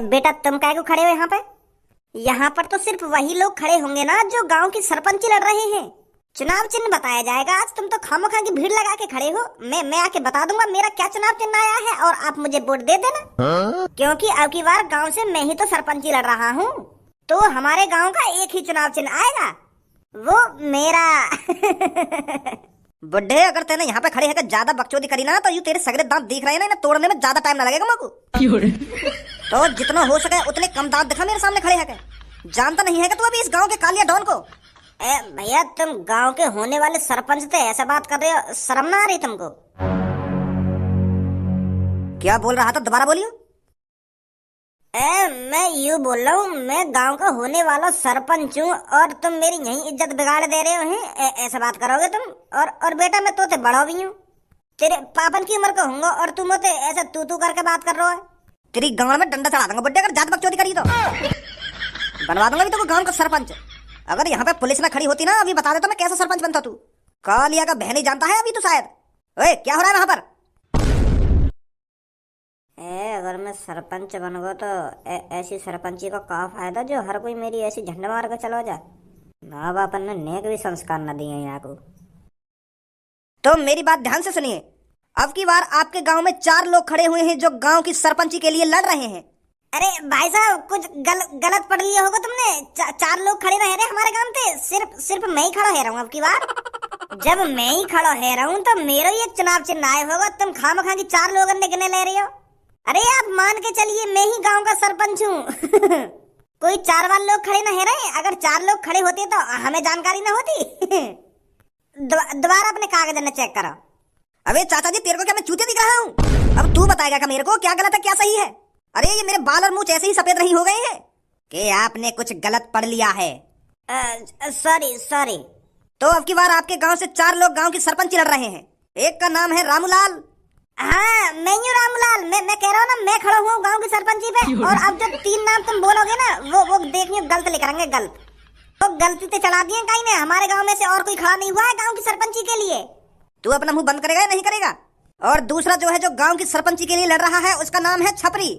बेटा तुम काहे को खड़े हो यहाँ पे? यहाँ पर तो सिर्फ वही लोग खड़े होंगे ना जो गांव की सरपंची लड़ रहे हैं। चुनाव चिन्ह बताया जाएगा आज। तुम तो खामोखा की भीड़ लगा के खड़े हो। मैं आके बता दूंगा मेरा क्या चुनाव चिन्ह आया है और आप मुझे वोट दे देना। क्योंकि अब की बार गांव से मैं ही तो सरपंची लड़ रहा हूँ, तो हमारे गांव का एक ही चुनाव चिन्ह आएगा, वो मेरा। बुड्ढे, अगर तेने यहाँ पे खड़े होकर ज्यादा बकचोदी करी ना तो यूं तेरे सगरे दांत दिख रहे हैं ना, इन्हें तोड़ने में ज्यादा टाइम ना लगेगा मेरे को। तो जितना हो सके उतने कम दांत दिखा मेरे सामने खड़े होकर। जानता नहीं है कि तू अभी इस गांव के कालिया डॉन को? भैया तुम गांव के होने वाले सरपंच थे, ऐसा बात कर रहे हो? शर्म ना आ रही तुमको? क्या बोल रहा था, दोबारा बोलियो। मैं यूँ बोल रहा हूँ, मैं गांव का होने वाला सरपंच हूँ और तुम मेरी यही इज्जत बिगाड़ दे रहे हो हैं। ऐसा बात करोगे तुम? और बेटा मैं तो बड़ा भी हूँ, तेरे पापन की उम्र का हूँगा और तुम मुझे ऐसा तू करके बात कर रहे हो। तेरी गांव में डंडा चढ़ा दूंगा बुड्ढे, अगर ज्यादा बकचोदी करी तो बनवा दूंगा भी तो गांव का सरपंच। अगर यहाँ पे पुलिस ना खड़ी होती ना, अभी बता देता मैं कैसा सरपंच बनता। तू कालिया का बहन ही जानता है अभी तो शायद। ओए क्या हो रहा है वहां पर? अगर मैं सरपंच बन गो तो ऐसी सरपंची का क्या फायदा जो हर कोई मेरी ऐसी झंड मार कर चलो जाए। माँ बाप ने नेक भी संस्कार न दिए यहाँ को। तो मेरी बात ध्यान से सुनिए। अब की बार आपके गांव में 4 लोग खड़े हुए हैं जो गांव की सरपंची के लिए लड़ रहे हैं। अरे भाई साहब, कुछ गलत पढ़ लिया होगा तुमने। 4 लोग खड़े रह रहे हमारे गांव पे, सिर्फ मैं ही खड़ा है रहा हूँ। अब की बार जब मैं ही खड़ा है रहा हूँ तो मेरा ही एक चुनाव चिन्ह आया होगा। तुम खामखा की 4 लोग गिने ले रही हो। अरे आप मान के चलिए मैं ही गांव का सरपंच हूँ। कोई 4 बार लोग खड़े ना है रहे। अगर 4 लोग खड़े होते तो हमें जानकारी ना होती। दोबारा अपने कागज ने चेक करो। अबे चाचा जी, तेरे को क्या मैं चूतिया दिख रहा हूँ? अब तू बताएगा क्या मेरे को क्या गलत है क्या सही है? अरे ये मेरे बाल और मुंह ऐसे ही सफेद नहीं हो गए हैं कि आपने कुछ गलत पढ़ लिया है? सॉरी। तो अब की बार आपके गांव से 4 लोग गांव की सरपंच लड़ रहे हैं। एक का नाम है रामूलाल। हाँ मैं ही रामूलाल। मैं कह रहा हूँ ना, मैं खड़ा हुआ गांव की सरपंची पे। और अब जब 3 नाम तुम बोलोगे ना, वो देखिए गलत लिखेंगे, गलत। तो गलती से चढ़ा दिए कहीं ने। हमारे गांव में से और कोई खड़ा नहीं हुआ है गांव की सरपंची के लिए। तू अपना मुंह बंद करेगा या नहीं करेगा? और दूसरा जो है जो गांव की सरपंची के लिए लड़ रहा है उसका नाम है छपरी।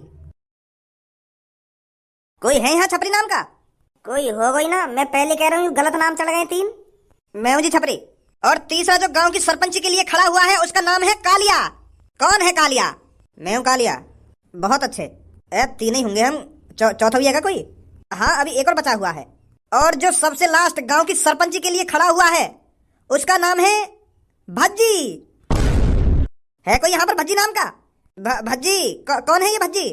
कोई है यहाँ छपरी नाम का? कोई हो गई ना, मैं पहले कह रहा हूँ गलत नाम चढ़ गए 3। मैं हूँ जी छपरी। और तीसरा जो गांव की सरपंची के लिए खड़ा हुआ है उसका नाम है कालिया। कौन है कालिया? मैं हूँ कालिया। बहुत अच्छे। 3 ही होंगे हम। चौथा भी है कोई? हाँ अभी एक और बचा हुआ है। और जो सबसे लास्ट गांव की सरपंची के लिए खड़ा हुआ है उसका नाम है भज्जी। है कोई यहाँ पर भज्जी नाम का? भज्जी कौन है ये भज्जी?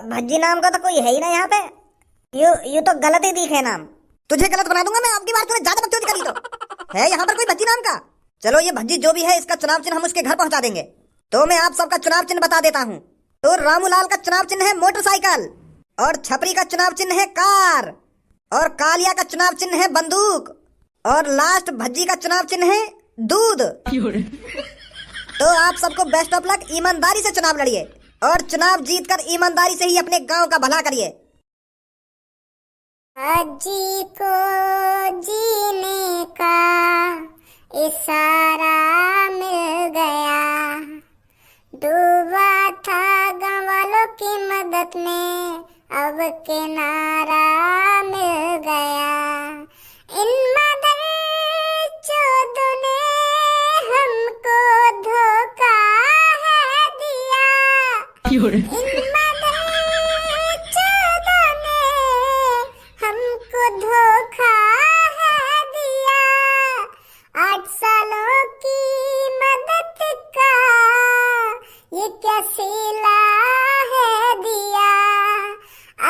भज्जी नाम का तो कोई है ही ना यहाँ पे। यू तो गलत ही दिखे नाम। तुझे गलत बना दूंगा मैं। आपकी बार तूने ज्यादा बकचोदी करी तो। है यहाँ पर कोई भज्जी नाम का? चलो ये भज्जी जो भी है इसका चुनाव चिन्ह हम उसके घर पहुंचा देंगे। तो मैं आप सबका चुनाव चिन्ह बता देता हूँ। तो रामूलाल का चुनाव चिन्ह है मोटरसाइकिल, और छपरी का चुनाव चिन्ह है कार, और कालिया का चुनाव चिन्ह है बंदूक, और लास्ट भज्जी का चुनाव चिन्ह है दूध। तो आप सबको बेस्ट ऑफ लक। ईमानदारी से चुनाव लड़िए और चुनाव जीतकर ईमानदारी से ही अपने गांव का भला करिए। भज्जी को जीने का इशारा मिल गया। डूबा था गाँव वालों की मदद में, अब किनारा मिल गया। इन मदर चोदों ने हमको धोखा है दिया। इन मदर चोदों ने हमको धोखा है दिया। 8 सालों की मदद का ये क्या सिला है दिया।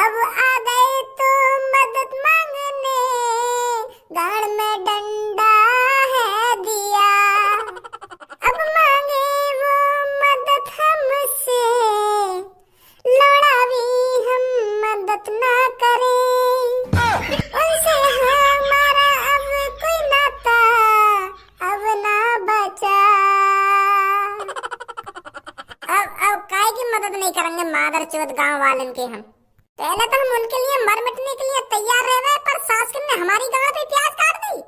अब आ गए तो मदद मांगने, गाड़ में डंडा है दिया। अब मांगे वो मदद हमसे, लौड़ा भी हम मदद ना करें। उनसे हमारा अब कोई नाता अब ना बचा। अब काहे की मदद नहीं करेंगे मादर चौथ गाँव वालन के हम। पहले तो हम उनके लिए मर मिटने के लिए तैयार रह गए, पर सास ने हमारी जगह पे प्याज काट दी।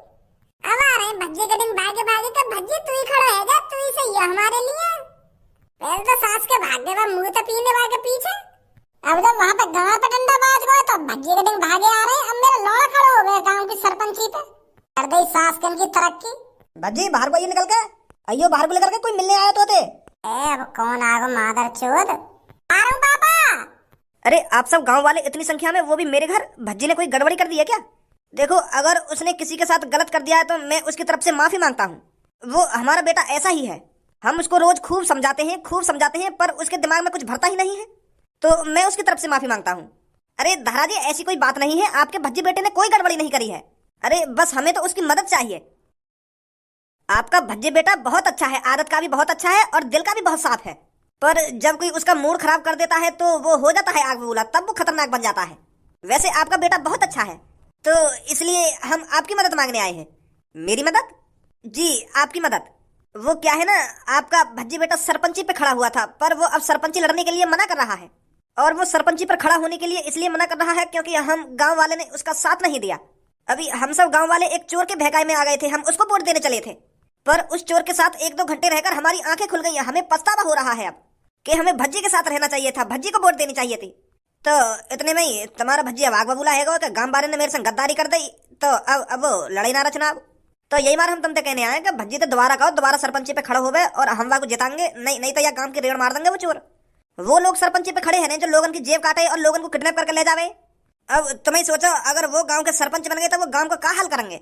अब आ रहे हैं भज्जे के दिन भागे भागे के। भज्जे तू ही खड़ा है जा, तू ही सही है हमारे लिए। पहले तो सास के भागने का मुंह तो पीने वाले के पीछे। अब तो गई सास कन की तरक्की। भज्जी बाहर को आइए निकल के। अयो बाहर को लेकर के, कोई मिलने आया तो थे। अब कौन आगो मादर चोद। आ रहा हूं पापा। अरे आप सब गांव वाले इतनी संख्या में, वो भी मेरे घर। भज्जी ने कोई गड़बड़ी कर दी है क्या? देखो, अगर उसने किसी के साथ गलत कर दिया है तो मैं उसकी तरफ से माफी मांगता हूँ। वो हमारा बेटा ऐसा ही है। हम उसको रोज खूब समझाते हैं, पर उसके दिमाग में कुछ भरता ही नहीं है, तो मैं उसकी तरफ से माफी मांगता हूँ। अरे दादा जी, ऐसी कोई बात नहीं है, आपके भज्जी बेटे ने कोई गड़बड़ी नहीं करी है। अरे बस हमें तो उसकी मदद चाहिए। आपका भज्जी बेटा बहुत अच्छा है, आदत का भी बहुत अच्छा है और दिल का भी बहुत साफ है, पर जब कोई उसका मूड खराब कर देता है तो वो हो जाता है आग बबूला, तब वो खतरनाक बन जाता है। वैसे आपका बेटा बहुत अच्छा है, तो इसलिए हम आपकी मदद मांगने आए हैं। मेरी मदद? जी आपकी मदद। वो क्या है ना, आपका भज्जी बेटा सरपंची पे खड़ा हुआ था, पर वो अब सरपंची लड़ने के लिए मना कर रहा है। और वो सरपंची पर खड़ा होने के लिए इसलिए मना कर रहा है क्योंकि हम गांव वाले ने उसका साथ नहीं दिया। अभी हम सब गांव वाले एक चोर के बहकावे में आ गए थे, हम उसको वोट देने चले थे, पर उस चोर के साथ 1-2 घंटे रहकर हमारी आंखें खुल गई। हमें पछतावा हो रहा है अब कि हमें भज्जी के साथ रहना चाहिए था, भज्जी को वोट देनी चाहिए थी। तो इतने में ही तुम्हारा भज्जी अब आग बबूला है कि गांव वाले ने मेरे संग गद्दारी कर दी, तो अब वो लड़ाई नारा चुनाव। तो यही बार हम तुमसे कहने आए कि भज्जी तो दोबारा कहो, दोबारा सरपंची पे खड़े होवे और हम वाको जिताएंगे। नहीं तो यह गांव की रेड़ मार देंगे वो चोर। वो लोग सरपंची पे खड़े हैं जो लोगन की जेब काटे और लोगन को किडनैप करके ले जावे। अब तुम्हें सोचो, अगर वो गांव के सरपंच बन गए तो वो गांव को क्या हाल करेंगे।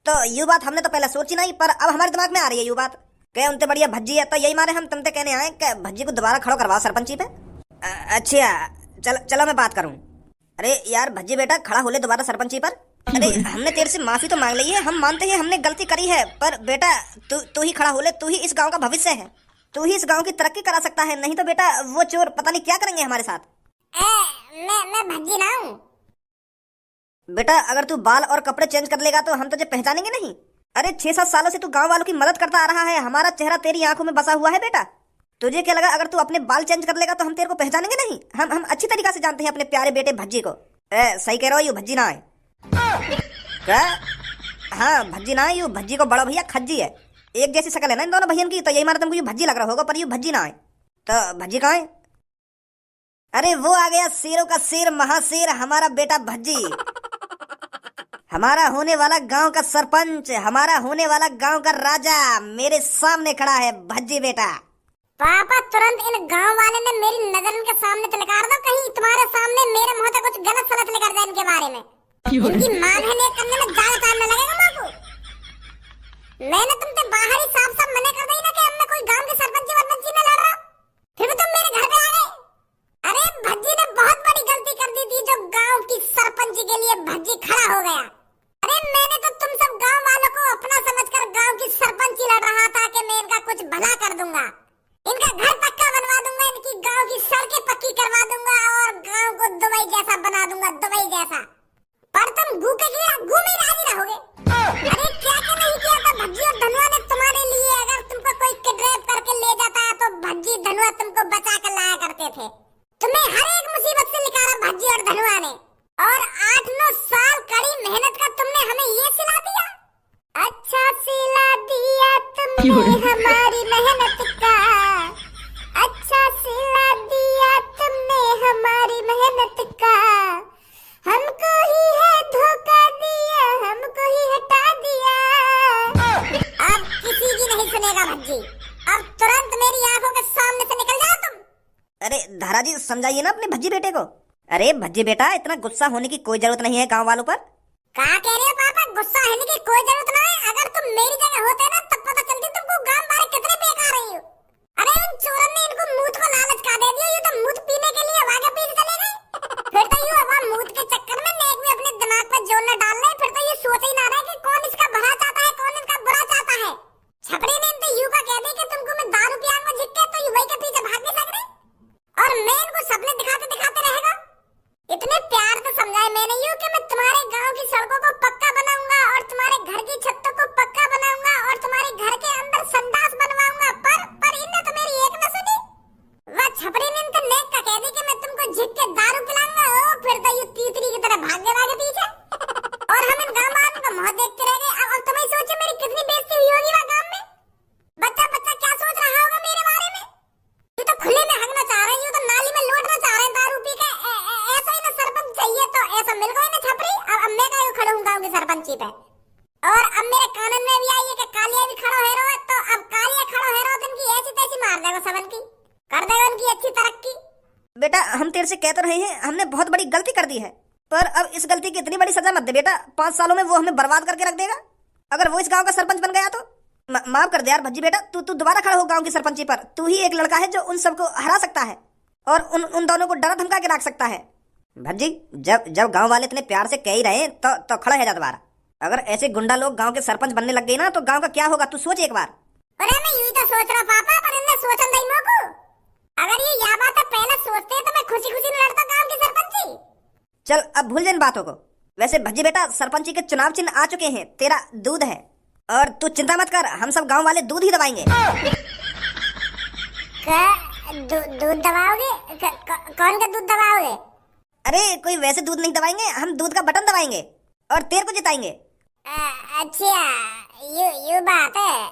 तो यू बात हमने तो पहले सोची नहीं, पर अब हमारे दिमाग में आ रही है यू बात कि उनसे बढ़िया भज्जी है। तो यही मारे हम तुमसे कहने आए कि भज्जी को दोबारा खड़ो करवाओ सरपंची पे। अच्छा चलो मैं बात करूं। अरे यार भज्जी बेटा, खड़ा हो ले दोबारा सरपंची पर। अरे हमने तेरे से माफी तो मांग ली है, हम मानते हैं हमने गलती करी है, पर बेटा तू ही खड़ा हो ले। तू ही इस गांव का भविष्य है, तू ही इस गांव की तरक्की करा सकता है। नहीं तो बेटा वो चोर पता नहीं क्या करेंगे हमारे साथ। मैं भज्जी ना हूँ बेटा, अगर तू बाल और कपड़े चेंज कर लेगा तो हम तुझे पहचानेंगे नहीं। अरे 6-7 सालों से तू गांव वालों की मदद करता आ रहा है, हमारा चेहरा तेरी आंखों में बसा हुआ है बेटा। तुझे क्या लगा अगर तू अपने बाल चेंज कर लेगा तो हम तेरे को पहचानेंगे नहीं? हम अच्छी तरीके से जानते हैं अपने प्यारे बेटे भज्जी को। सही कह रहा हो, यू भज्जी ना है क्या? हाँ भज्जी ना है, यू भज्जी को बड़ा भैया खज्जी है। एक जैसी शक्ल है ना इन दोनों भैया की, तो यही मारा तुमको यू भज्जी लग रहा होगा, पर यू भज्जी ना है। तो भज्जी कहाँ है? अरे वो आ गया, शेरों का शेर, महाशेर, हमारा बेटा भज्जी। हमारा होने वाला गांव का सरपंच, हमारा होने वाला गांव का राजा मेरे सामने खड़ा है भज्जी बेटा। पापा तुरंत इन गांव वाले ने मेरी नजर के सामने तो निकाल दो, कहीं तुम्हारे सामने मेरे मुंह से कुछ गलत सलत निकल जाए इनके बारे में। इनकी मान है करने में ज्यादा टाइम न लगेगा माँ को। मैंने तुमसे बाहर ही साफ मना कर दी ना कि मैं कोई गांव के सरपंच वरपंची में लड़ रहा, फिर भी तुम मेरे घर पे आ गए। अरे भज्जी ने बहुत बड़ी गलती कर दी थी जो गांव की सरपंची के लिए भज्जी खड़ा हो गया। अरे मैंने तो तुम सब गांव वालों को अपना समझकर गांव की सरपंची लड़ रहा था कि मैं इनका कुछ भला कर दूंगा, इनका घर पक्का बनवा दूंगा, इनकी गांव की सड़कें पक्की करवा दूंगा और गांव को दुबई जैसा बना दूंगा, दुबई जैसा। पर तुम भूखे कीड़ा घूमे राजी रहोगे। अरे क्या नहीं किया था भज्जी और धनुआ ने तुम्हारे लिए। अगर तुमको कोई किडनैप करके ले जाता है तो भज्जी धनुआ तुमको बचा कर लाया करते थे। तुम्हें हर एक मुसीबत से निकाला भज्जी और धनुआ ने, और 8-9 साल कड़ी मेहनत का तुमने हमें ये सिला दिया। अच्छा सिला दिया तुमने हमारी मेहनत का, अच्छा सिला दिया तुमने हमारी मेहनत का। हमको ही है धोखा दिया, हमको ही हटा दिया। अब किसी की नहीं सुनेगा भज्जी, अब तुरंत मेरी आंखों के सामने से निकल जाओ तुम। अरे धारा जी समझाइए ना अपने भज्जी बेटे को। अरे भज्जी बेटा, इतना गुस्सा होने की कोई जरूरत नहीं है गांव वालों पर। क्या कह रहे हो पापा? गुस्सा होने की कोई जरूरत ना है। अगर तुम मेरी जगह होते ना तब पता चलती तुमको गांव वाले कितने बेकार रही हो। अरे उन चोरों ने इनको मूत को लालच का दे दिया, ये तो मूत पीने के लिए आगे पीछे चले गए। फिर तो ये अब मूत के चक्कर में नेक भी अपने दिमाग पे जोर न डाल रहे, फिर तो ये सोच ही ना रहे कि कौन इसका भला चाहता है कौन इनका बुरा चाहता है। छपड़ी ने इनसे यूं का कह दी कि तुमको मैं दारू पियान में झिक्के तो ये वही के पीछे भाग नहीं सक रही, और मैं इनको सपने दिखाते रहेगा। इतने प्यार से समझाए मैंने यूं कि मैं तुम्हारे गांव की सड़कों को पक्का बना और अब मेरे कानन में भी आई है कि कालिया भी खड़ो है रहो, तो अब कालिया खड़ो है रहो तो इनकी ऐसी तैसी मार देगा सबन की, कर देगा उनकी अच्छी तरक्की। बेटा हम तेरे से कह तो रहे हैं, हमने बहुत बड़ी गलती कर दी है, पर अब इस गलती की इतनी बड़ी सजा मत दे बेटा। 5 सालों में वो हमें बर्बाद करके रख देगा। अगर वो इस गांव का सरपंच बन गया तो माफ कर दे यार भज्जी बेटा। तू दोबारा खड़ा हो गांव की सरपंची पर। तू ही एक लड़का है जो उन सबको हरा सकता है और उन दोनों को डरा धमका के रख सकता है। भज्जी जब गांव वाले इतने प्यार से कह ही रहे तो खड़ा है जा दोबारा। अगर ऐसे गुंडा लोग गांव के सरपंच बनने लग गए ना तो गांव का क्या होगा, तू सोच एक बार। अरे मैं यूं तो सोच रहा पापा, पर इनने सोचा नहीं मोको। अगर ये या बात पहले सोचते तो मैं खुशी खुशी लड़ता गांव की सरपंची। चल अब भूल जा इन बातों को। वैसे भज्जी बेटा संपंची के चुनाव चिन्ह आ चुके हैं, तेरा दूध है और तू चिंता मत कर, हम सब गांव वाले दूध ही दबाएंगे। दूध दबाओगे? कौन का दूध दबाओगे? अरे कोई वैसे दूध नहीं दबाएंगे, हम दूध का बटन दबाएंगे और तेरे को जिताएंगे। अच्छा यू बात है।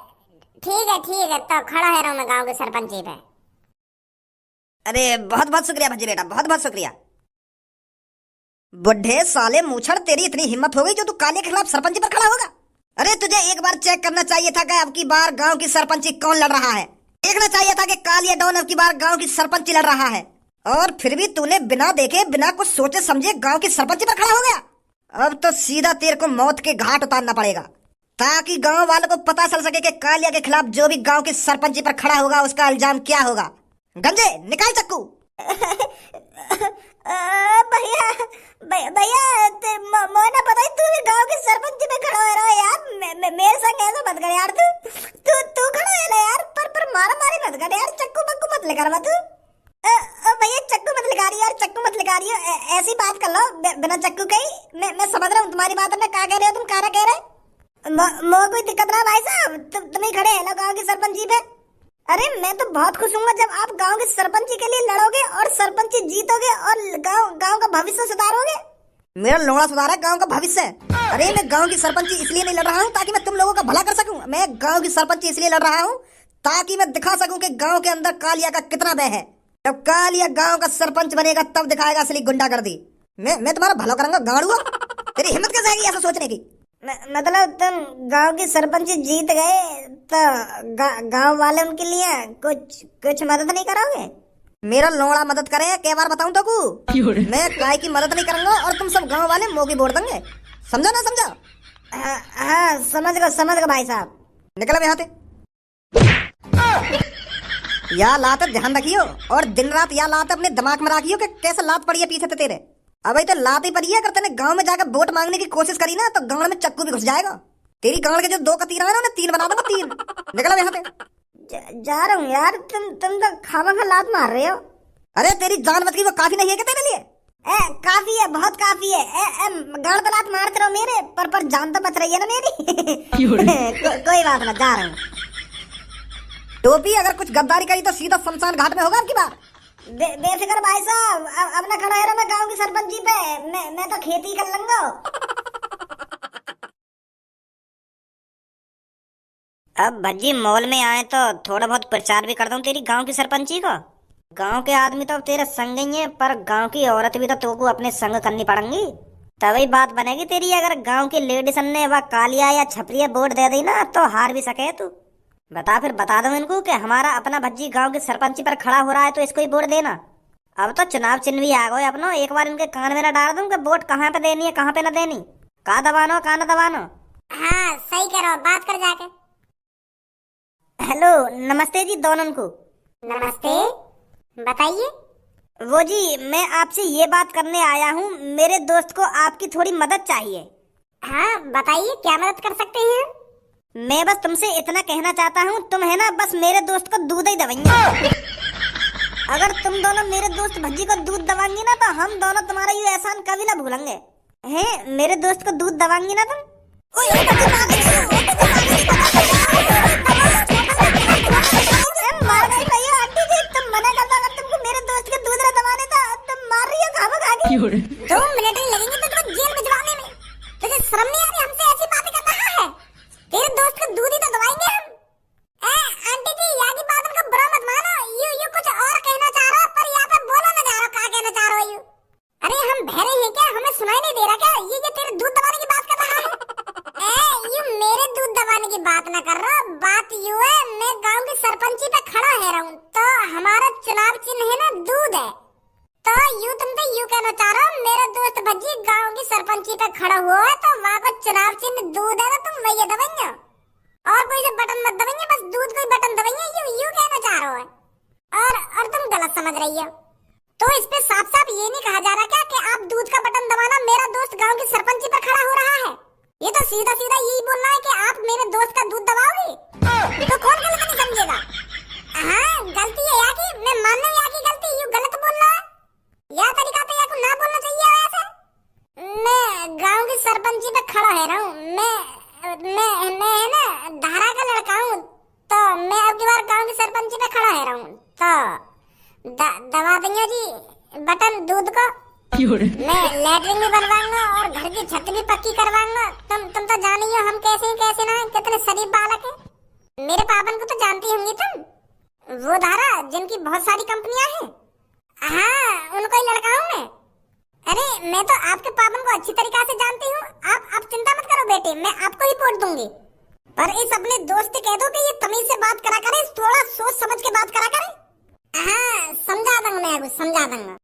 ठीक है तो खड़ा है रहा मैं गांव के सरपंची पे। अरे बहुत बहुत शुक्रिया भज्जी बेटा, बहुत बहुत शुक्रिया। बुढ़े साले मूछड़, तेरी इतनी हिम्मत हो गई जो तू काले के खिलाफ सरपंची पर खड़ा होगा? अरे तुझे एक बार चेक करना चाहिए था कि अब की बार गांव की सरपंची कौन लड़ रहा है। देखना चाहिए था कि कालिया डॉन अब की बार गांव की सरपंची लड़ रहा है, और फिर भी तूने बिना देखे बिना कुछ सोचे समझे गांव की सरपंची पर खड़ा हो गया। अब तो सीधा तेरे को मौत के घाट उतारना पड़ेगा, ताकि गांव वालों को पता चल सके कि कालिया के खिलाफ जो भी गांव की सरपंची पर खड़ा होगा उसका इल्जाम क्या होगा। गंजे निकाल चक्कू। भैया मोना पता है तू भी गांव के सरपंच में खड़ा हो रहा है यार। मेरे संग ऐसा मत कर यार। तू खड़ा है ना यार, पर मारा मारी मत कर यार। चक्कू बक्कू मत लेकर तू। भैया चक्कू मत लगा रही यार, चक्कू मत लगा रही हो। ऐसी बात कर लो बिना चक्कू कही। मैं समझ रहा हूँ तुम्हारी बात। मैं क्या कह रहे हो, तुम क्या कह रहे मो कोई दिक्कत ना भाई साहब, तुम ही खड़े है ना गाँव की सरपंची पे। अरे मैं तो बहुत खुश हूँ जब आप गांव के सरपंची के लिए लड़ोगे और सरपंची जीतोगे और गांव का भविष्य सुधारोगे। मेरा लोड़ा सुधारा है गांव का भविष्य। अरे मैं गांव की सरपंची इसलिए नहीं लड़ रहा हूँ ताकि मैं तुम लोगों का भला कर सकूं। मैं गांव की सरपंची इसलिए लड़ रहा हूँ ताकि मैं दिखा सकूं कि गांव के अंदर कालिया का कितना भय है। जब कालिया गांव का सरपंच बनेगा तब दिखाएगा असली गुंडागर्दी। मैं तुम्हारा भला करूंगा गाड़ुआ। तेरी हिम्मत कैसे आएगी ऐसा सोचने की? मतलब तुम गांव की सरपंच जीत गए तो गांव वालों के लिए कुछ मदद नहीं करोगे? मेरा लोड़ा मदद करे क्या बार बताऊं तो को? मैं काय की मदद नहीं करूंगा और तुम सब गांव वाले मोगी बोल देंगे। समझो ना समझो? हाँ समझ गो भाई साहब। निकल यहाँ से। या लात ध्यान रखियो और दिन रात या लात अपने दिमाग में रखियो कि कैसे लात पड़ी है पीछे से तेरे। अबे तो लात ही पड़ी है। अगर तेने गांव में जाकर वोट मांगने की कोशिश करी ना तो गांव में चक्कू भी घुस जाएगा। तेरी गांव के जो 2 कतीरा है ना उन्हें 3 बना दूंगा 3। निकलो यहाँ से। जा रहा हूँ यार। तुम तो खामखा लात मार रहे हो। अरे तेरी जान बच गई वो काफी नहीं है क्या तेरे लिए? काफी है, बहुत काफी है। गाड़ तो लात मारते रहो मेरे पर जान तो बच रही है ना मेरी। कोई बात ना, जा रहा हूँ। टोपी अगर कुछ गद्दारी करी तो सीधा शमशान घाट में होगा आपकी बात। बेफिक्र भाई साहब, अब ना खड़ा है मैं गांव की सरपंची पे। मैं तो खेती कर लूंगा। अब भज्जी मॉल में आए तो थोड़ा बहुत प्रचार भी कर दूं तेरी गांव की सरपंची को। गांव के आदमी तो तेरे संग ही है, पर गांव की औरत भी तो तुमको अपने संग करनी पड़ेंगी, तभी बात बनेगी तेरी। अगर गांव की लेडीज ने वह कालिया या छपरिया वोट दे दी ना तो हार भी सके तू। बता दो इनको कि हमारा अपना भज्जी गांव की सरपंची पर खड़ा हो रहा है तो इसको ही वोट देना। अब तो चुनाव चिन्ह भी आ गए अपनो। एक बार इनके कान में ना डाल दूं कि वोट कहाँ पे देनी है कहाँ पे ना देनी, कहाँ दबानो कहाँ ना दबानो। हाँ सही करो, बात कर जाके। हेलो नमस्ते जी दोनों को। नमस्ते, बताइए। वो जी मैं आपसे ये बात करने आया हूँ, मेरे दोस्त को आपकी थोड़ी मदद चाहिए। हाँ बताइए, क्या मदद कर सकते हैं? मैं बस तुमसे इतना कहना चाहता हूँ, तुम है ना बस मेरे दोस्त को दूध ही दबाएंगे। अगर तुम दोनों मेरे दोस्त भज्जी को दूध दबाएंगी ना तो हम दोनों तुम्हारा ये एहसान कभी ना भूलेंगे। हैं मेरे दोस्त को दूध दबाएंगी ना तुम? तुम मना कर दो, तुमको मेरे दोस्त के दूध ना दबाने तो तुम मार रही हो खामखा के। 2 मिनट ही लगेंगे तो तुम्हें जेल भिजवाने में। तुझे शर्म नहीं आ रही हमसे ऐसी बातें कर रहा है? तेरे दोस्त को दूध ही तो दबाएंगे हम। आंटी जी यहाँ की बात उनको बुरा मत मानो। यू कुछ और कहना चाह रहा पर यहाँ पे बोलो ना जा रहा क्या कहना चाह रहा हो यू। अरे हम बहरे हैं क्या, हमें सुनाई नहीं दे रहा क्या? ये तेरे दूध दबाने की बात कर रहा है। यू की बात ना कर रहा, बात यूं है, मैं गांव की सरपंची पे खड़ा है रहूं, तो हमारा चुनाव चिन्ह है ना दूध है। तो यूं तुम तो यूं कहना चाह रहे हो मेरा दोस्त भज्जी गांव की सरपंची पे खड़ा हुआ है तो वहाँ का चुनाव चिन्ह दूध है, तो तुम वही दबाइए और कोई से बटन मत दबाइए, बस दूध कोई बटन दबाइए, यूं कहना चाह रहे हो। और तुम गलत समझ रही हो। तो इस पे साफ साफ ये नहीं कहा जा रहा क्या कि आप दूध का बटन दबाना मेरा दोस्त गांव की सरपंची पर खड़ा हो रहा है। ये तो सीधा सीधा यही बोलना है कि आप मेरे दोस्त का दूध दबाओगे, तो कौन गलत नहीं समझेगा। हाँ गलती है या की, मैं मान लूं या की गलती, यूं गलत बोल रहा है, यह तरीका तो या को ना बोलना चाहिए वैसे। मैं गांव की सरपंची पे खड़ा है रहा हूँ, मैं ना धारा का लड़का हूँ, तो मैं अब की बार गांव की सरपंची पे खड़ा है रहा हूँ, तो दबा देंगे जी बटन दूध को। मैं लैट्रिन भी बनवाऊंगा और घर की छत भी पक्की करवाऊंगा। तुम तो जानी हो हम कैसे ना कितने शरीफ बालक हैं। मेरे पापन को तो जानती होंगी तुम, वो धारा जिनकी बहुत सारी कंपनियां हैं। हाँ उनको ही लड़का हूँ मैं। अरे मैं तो आपके पापन को अच्छी तरीके से जानती हूँ, आप चिंता मत करो बेटे, मैं आपको ही वोट दूंगी। पर इस अपने दोस्त से कह दो कि ये तमीज से बात करा करे, थोड़ा सोच समझ के बात करा करे। हाँ समझा दूंगा, मैं समझा दूंगा।